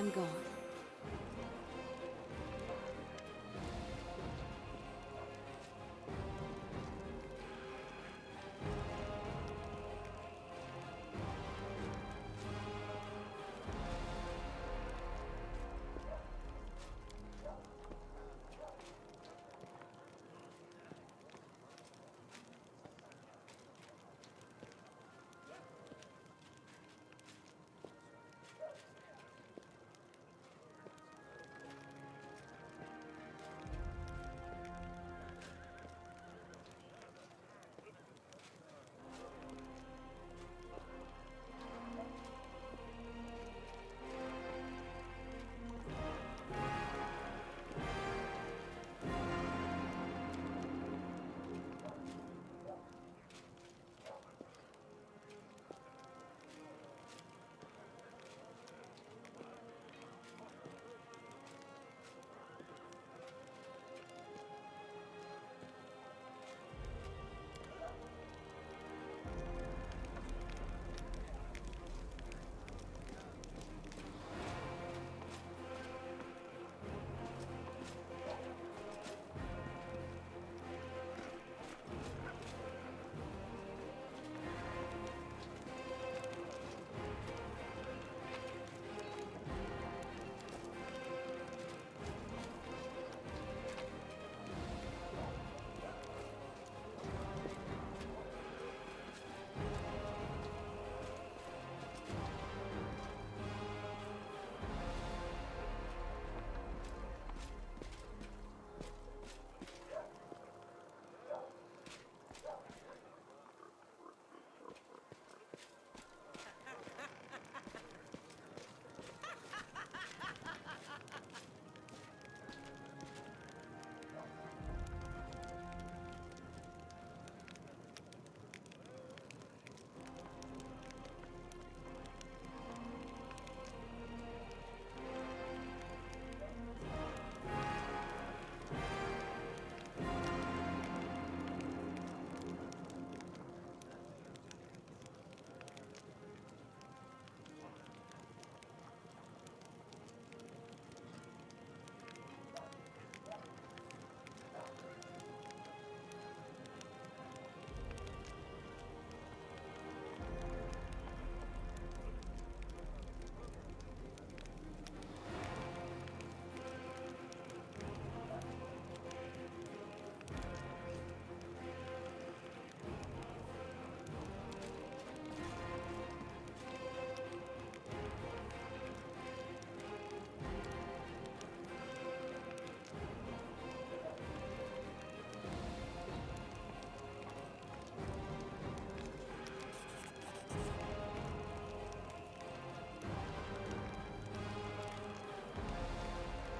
I'm gone.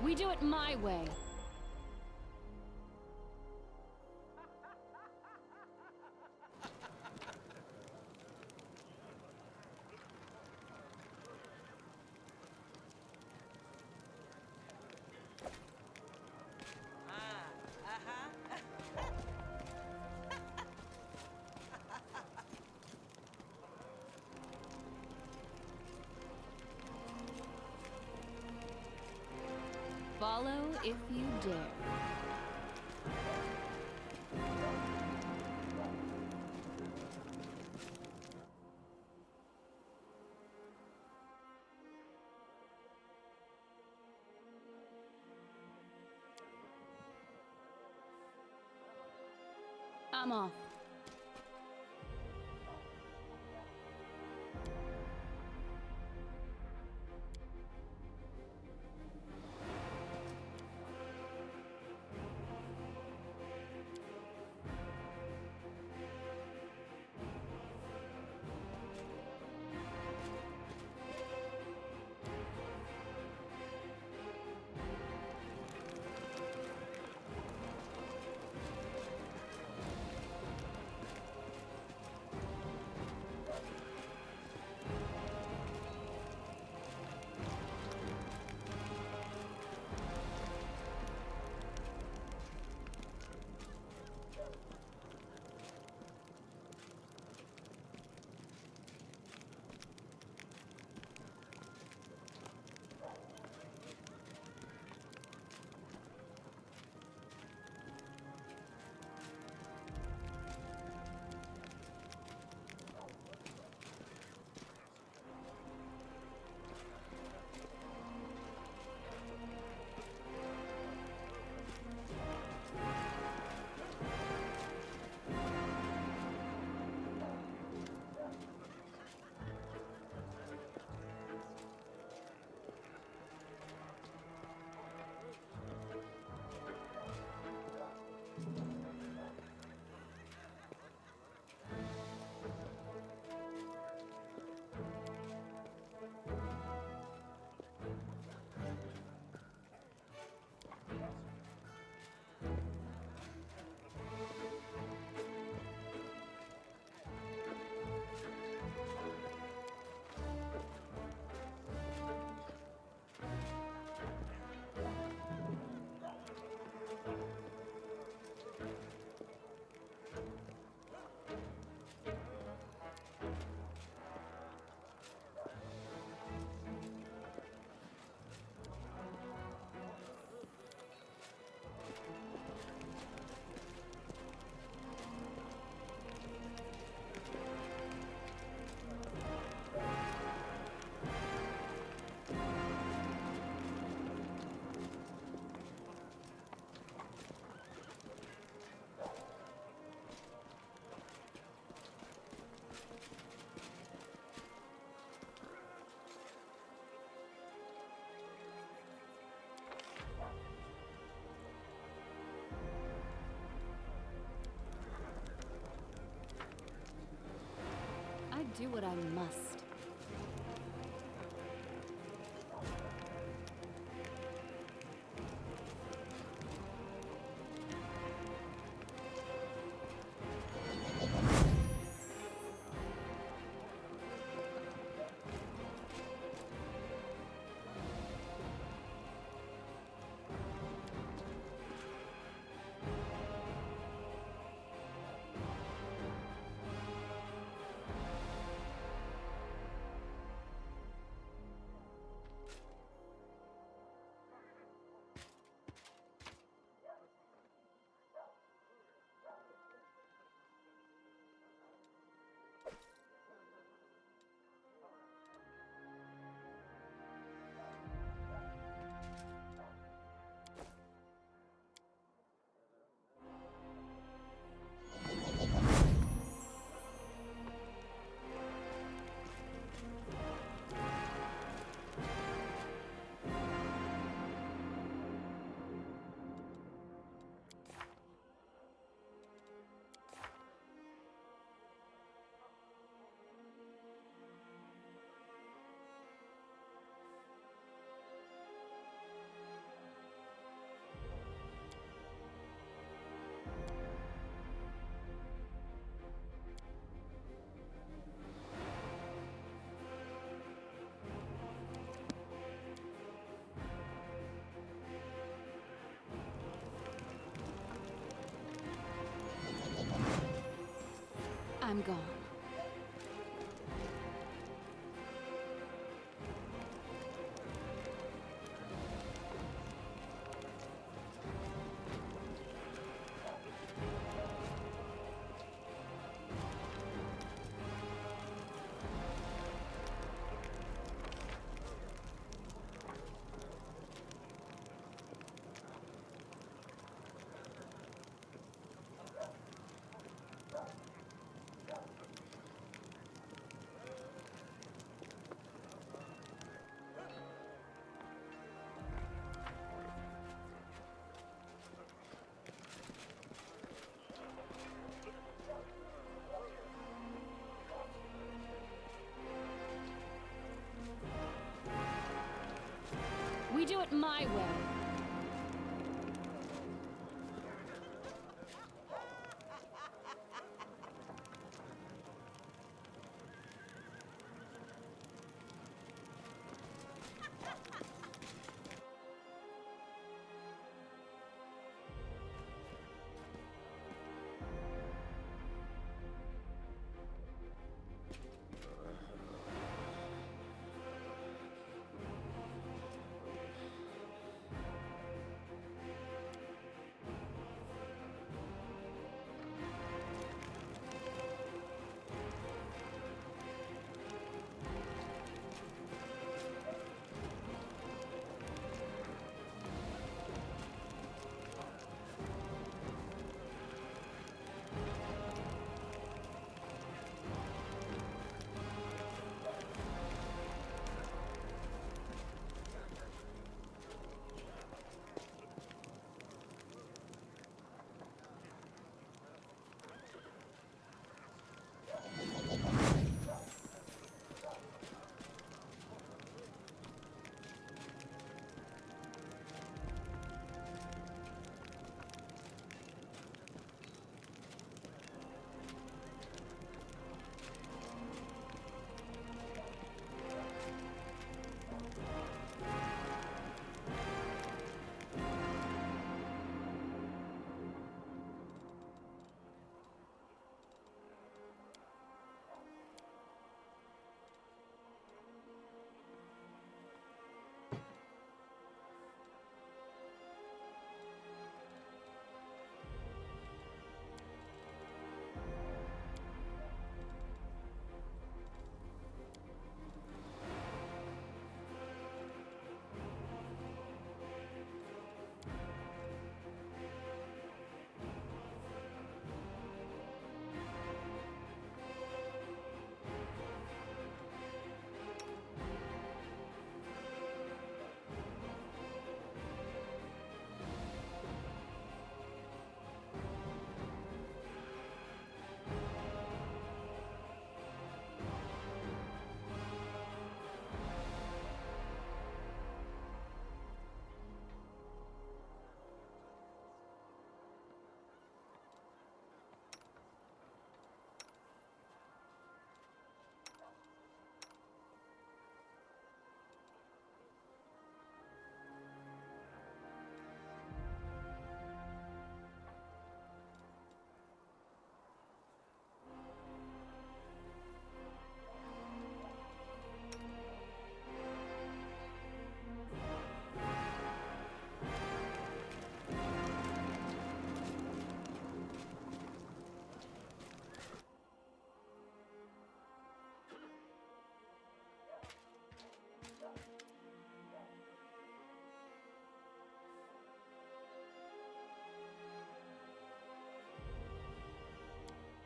We do it my way. Follow if you dare. I'm off. must. I'm gone. We do it my way.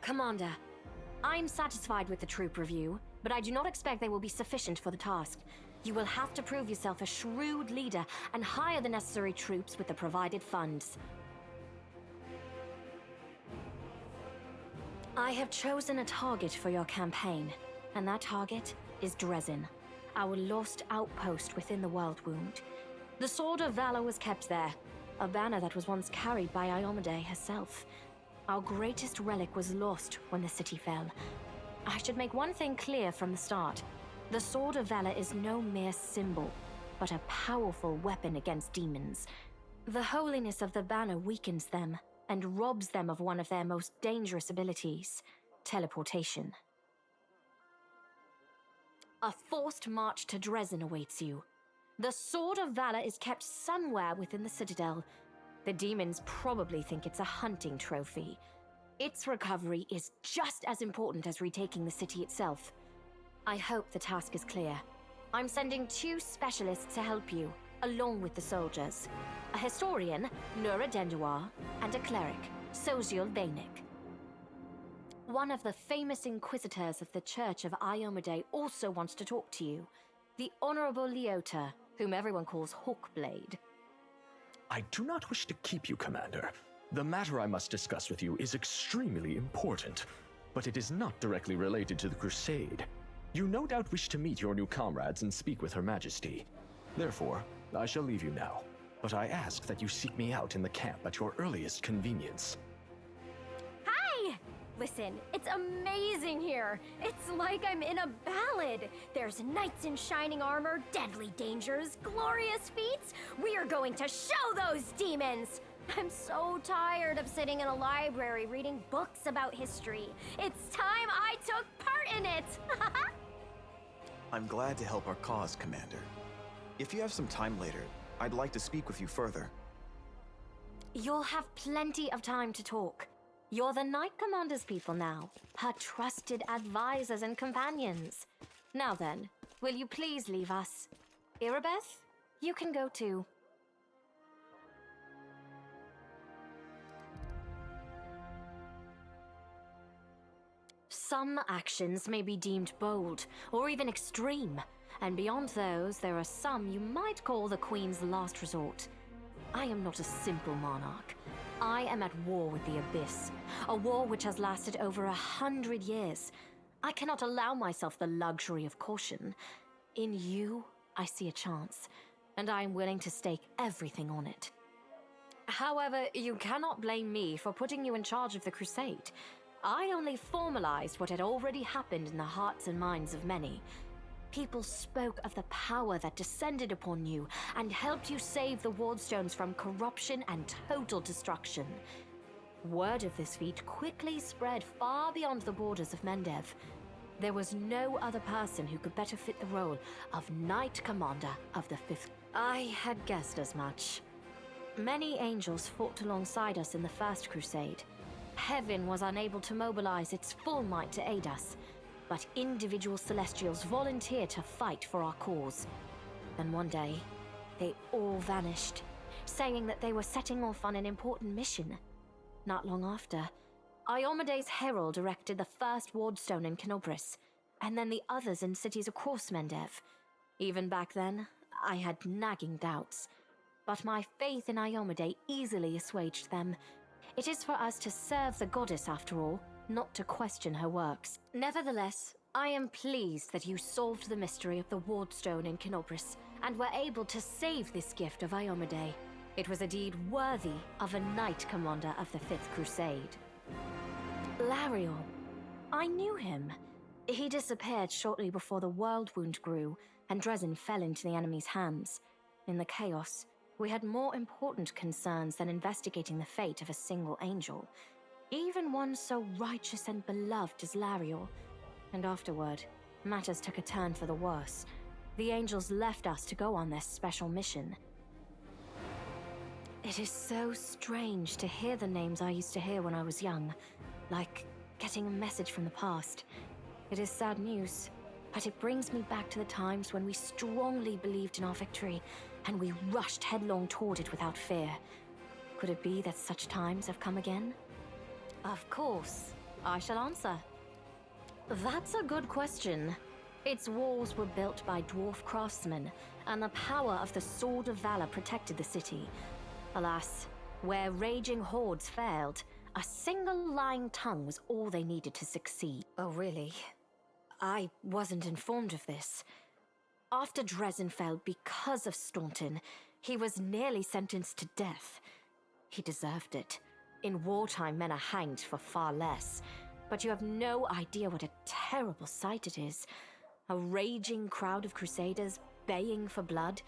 Commander, I'm satisfied with the troop review, but I do not expect they will be sufficient for the task. You will have to prove yourself a shrewd leader and hire the necessary troops with the provided funds. I have chosen a target for your campaign, and that target is Dresden, our lost outpost within the World Wound. The Sword of Valor was kept there, a banner that was once carried by Iomade herself. Our greatest relic was lost when the city fell. I should make one thing clear from the start. The Sword of Valor is no mere symbol, but a powerful weapon against demons. The holiness of the banner weakens them and robs them of one of their most dangerous abilities, teleportation. A forced march to Dresden awaits you. The Sword of Valor is kept somewhere within the Citadel. The demons probably think it's a hunting trophy. Its recovery is just as important as retaking the city itself. I hope the task is clear. I'm sending 2 specialists to help you, along with the soldiers. A historian, Nura Denduar, and a cleric, Soziul Bainik. One of the famous inquisitors of the Church of Iomade also wants to talk to you. The Honorable Leota, whom everyone calls Hawkblade. I do not wish to keep you, Commander. The matter I must discuss with you is extremely important, but it is not directly related to the Crusade. You no doubt wish to meet your new comrades and speak with Her Majesty. Therefore, I shall leave you now, but I ask that you seek me out in the camp at your earliest convenience. Hi! Listen, it's amazing here. It's like I'm in a ballad. There's knights in shining armor, deadly dangers, glorious feats. We are going to show those demons! I'm so tired of sitting in a library reading books about history. It's time I took part in it! I'm glad to help our cause, Commander. If you have some time later, I'd like to speak with you further. You'll have plenty of time to talk. You're the Knight Commander's people now, her trusted advisors and companions. Now then, will you please leave us? Irabeth, you can go too. Some actions may be deemed bold, or even extreme, and beyond those, there are some you might call the Queen's last resort. I am not a simple monarch. I am at war with the Abyss, a war which has lasted over 100 years. I cannot allow myself the luxury of caution. In you, I see a chance, and I am willing to stake everything on it. However, you cannot blame me for putting you in charge of the Crusade. I only formalized what had already happened in the hearts and minds of many. People spoke of the power that descended upon you and helped you save the Wardstones from corruption and total destruction. Word of this feat quickly spread far beyond the borders of Mendev. There was no other person who could better fit the role of Knight Commander of the 5th. I had guessed as much. Many angels fought alongside us in the First Crusade. Heaven was unable to mobilize its full might to aid us, but individual Celestials volunteered to fight for our cause. Then one day, they all vanished, saying that they were setting off on an important mission. Not long after, Iomade's herald erected the first wardstone in Kenobris, and then the others in cities across Mendev. Even back then, I had nagging doubts, but my faith in Iomade easily assuaged them. It is for us to serve the goddess after all, not to question her works. Nevertheless, I am pleased that you solved the mystery of the wardstone in Kenobris, and were able to save this gift of Iomade. It was a deed worthy of a Knight Commander of the 5th Crusade. Lariel. I knew him. He disappeared shortly before the world wound grew, and Dresden fell into the enemy's hands. In the chaos, we had more important concerns than investigating the fate of a single angel. Even one so righteous and beloved as Lariel. And afterward, matters took a turn for the worse. The angels left us to go on their special mission. It is so strange to hear the names I used to hear when I was young, like getting a message from the past. It is sad news, but it brings me back to the times when we strongly believed in our victory, and we rushed headlong toward it without fear. Could it be that such times have come again? Of course. I shall answer. That's a good question. Its walls were built by dwarf craftsmen, and the power of the Sword of Valor protected the city. Alas, where raging hordes failed, a single lying tongue was all they needed to succeed. Oh, really? I wasn't informed of this. After Dresden fell because of Staunton, he was nearly sentenced to death. He deserved it. In wartime, men are hanged for far less. But you have no idea what a terrible sight it is. A raging crowd of crusaders baying for blood.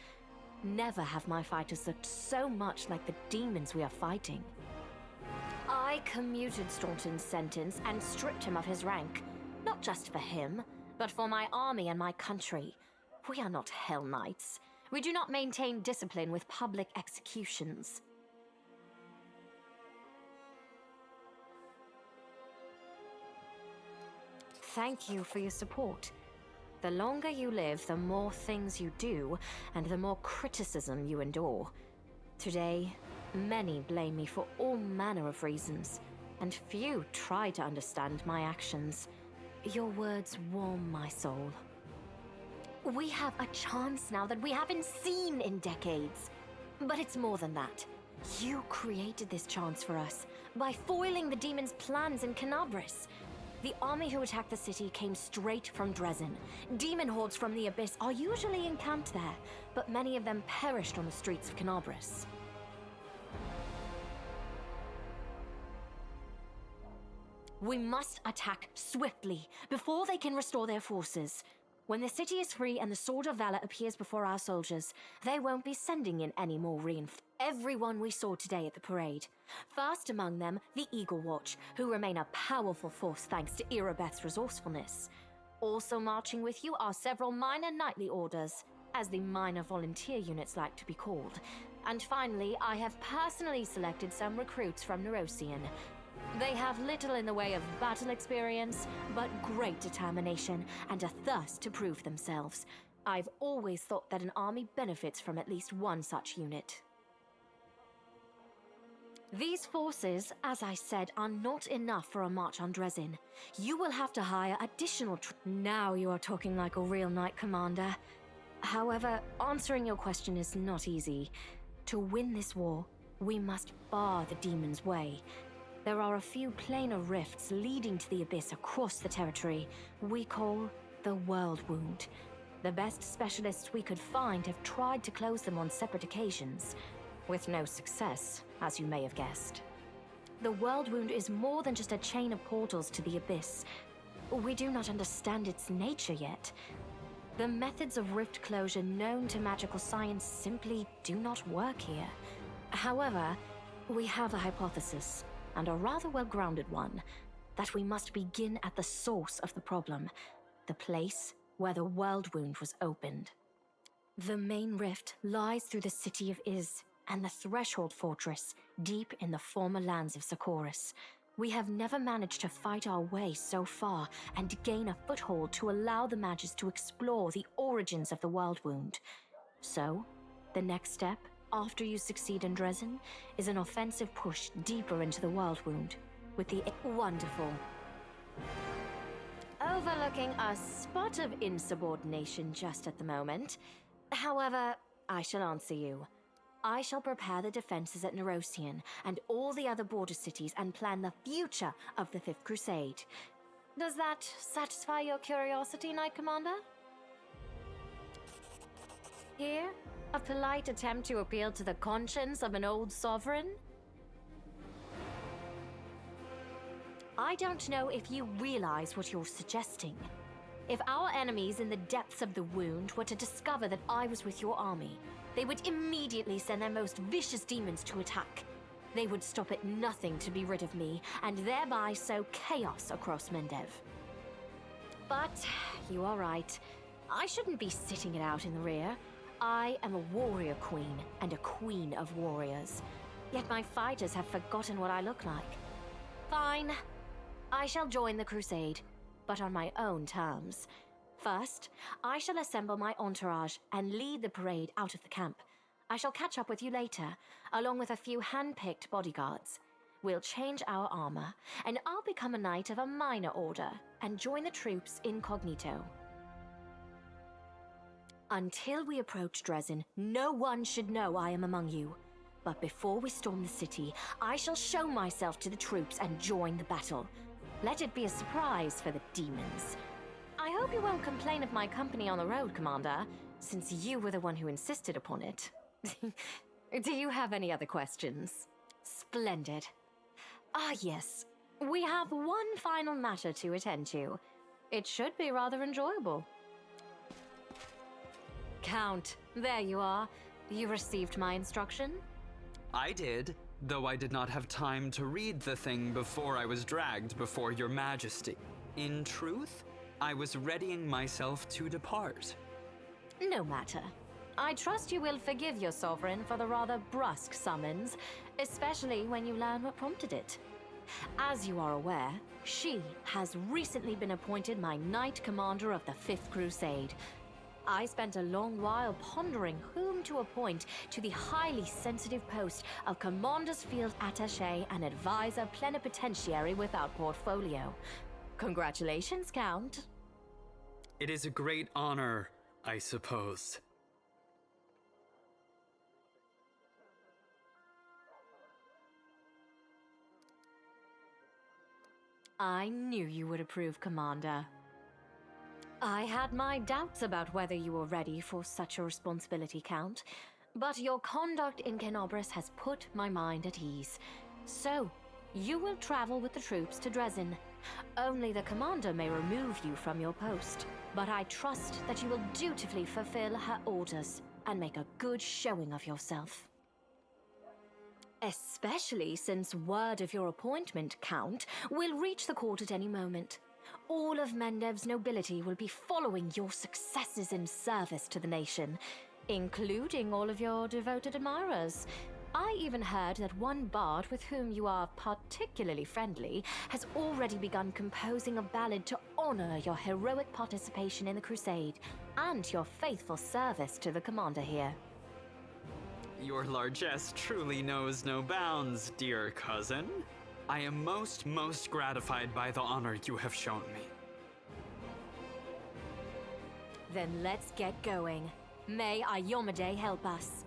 Never have my fighters looked so much like the demons we are fighting. I commuted Staunton's sentence and stripped him of his rank. Not just for him, but for my army and my country. We are not Hell Knights. We do not maintain discipline with public executions. Thank you for your support. The longer you live, the more things you do, and the more criticism you endure. Today, many blame me for all manner of reasons, and few try to understand my actions. Your words warm my soul. We have a chance now that we haven't seen in decades. But it's more than that. You created this chance for us by foiling the demon's plans in Canabris. The army who attacked the city came straight from Dresden. Demon hordes from the Abyss are usually encamped there, but many of them perished on the streets of Canabris. We must attack swiftly, before they can restore their forces. When the city is free and the Sword of Valor appears before our soldiers, they won't be sending in any more reinforcements. Everyone we saw today at the parade. First among them, the Eagle Watch, who remain a powerful force thanks to Irabeth's resourcefulness. Also marching with you are several minor knightly orders, as the minor volunteer units like to be called. And finally, I have personally selected some recruits from Nerosian. They have little in the way of battle experience, but great determination and a thirst to prove themselves. I've always thought that an army benefits from at least one such unit. These forces, as I said, are not enough for a march on Dresden. You will have to hire additional Now you are talking like a real knight commander. However, answering your question is not easy. To win this war, we must bar the demon's way. There are a few planar rifts leading to the Abyss across the territory we call the World Wound. The best specialists we could find have tried to close them on separate occasions, with no success, as you may have guessed. The World Wound is more than just a chain of portals to the Abyss. We do not understand its nature yet. The methods of rift closure known to magical science simply do not work here. However, we have a hypothesis, and a rather well-grounded one, that we must begin at the source of the problem, the place where the World Wound was opened. The main rift lies through the city of Iz and the Threshold Fortress, deep in the former lands of Sarkoris. We have never managed to fight our way so far and gain a foothold to allow the mages to explore the origins of the World Wound. So, the next step, after you succeed in Dresden, is an offensive push deeper into the World Wound, with the wonderful. Overlooking a spot of insubordination just at the moment. However, I shall answer you. I shall prepare the defenses at Nerosian and all the other border cities and plan the future of the Fifth Crusade. Does that satisfy your curiosity, Knight Commander? Here, a polite attempt to appeal to the conscience of an old sovereign? I don't know if you realize what you're suggesting. If our enemies in the depths of the wound were to discover that I was with your army, they would immediately send their most vicious demons to attack. They would stop at nothing to be rid of me, and thereby sow chaos across Mendev. But you are right. I shouldn't be sitting it out in the rear. I am a warrior queen, and a queen of warriors. Yet my fighters have forgotten what I look like. Fine. I shall join the crusade, but on my own terms. First, I shall assemble my entourage and lead the parade out of the camp. I shall catch up with you later, along with a few hand-picked bodyguards. We'll change our armor, and I'll become a knight of a minor order and join the troops incognito. Until we approach Dresden, no one should know I am among you. But before we storm the city, I shall show myself to the troops and join the battle. Let it be a surprise for the demons. I hope you won't complain of my company on the road, Commander, since you were the one who insisted upon it. Do you have any other questions? Splendid. Ah, yes. We have one final matter to attend to. It should be rather enjoyable. Count, there you are. You received my instruction? I did, though I did not have time to read the thing before I was dragged before your majesty. In truth, I was readying myself to depart. No matter. I trust you will forgive your sovereign for the rather brusque summons, especially when you learn what prompted it. As you are aware, she has recently been appointed my Knight Commander of the Fifth Crusade. I spent a long while pondering whom to appoint to the highly sensitive post of Commander's Field Attaché and Advisor Plenipotentiary without portfolio. Congratulations, Count. It is a great honor, I suppose. I knew you would approve, Commander. I had my doubts about whether you were ready for such a responsibility, Count, but your conduct in Kenobris has put my mind at ease. So, you will travel with the troops to Dresden. Only the Commander may remove you from your post, but I trust that you will dutifully fulfill her orders and make a good showing of yourself. Especially since word of your appointment, Count, will reach the court at any moment. All of Mendev's nobility will be following your successes in service to the nation, including all of your devoted admirers. I even heard that one bard with whom you are particularly friendly has already begun composing a ballad to honor your heroic participation in the crusade and your faithful service to the commander here. Your largesse truly knows no bounds, dear cousin. I am most gratified by the honor you have shown me. Then let's get going. May Ayomade help us.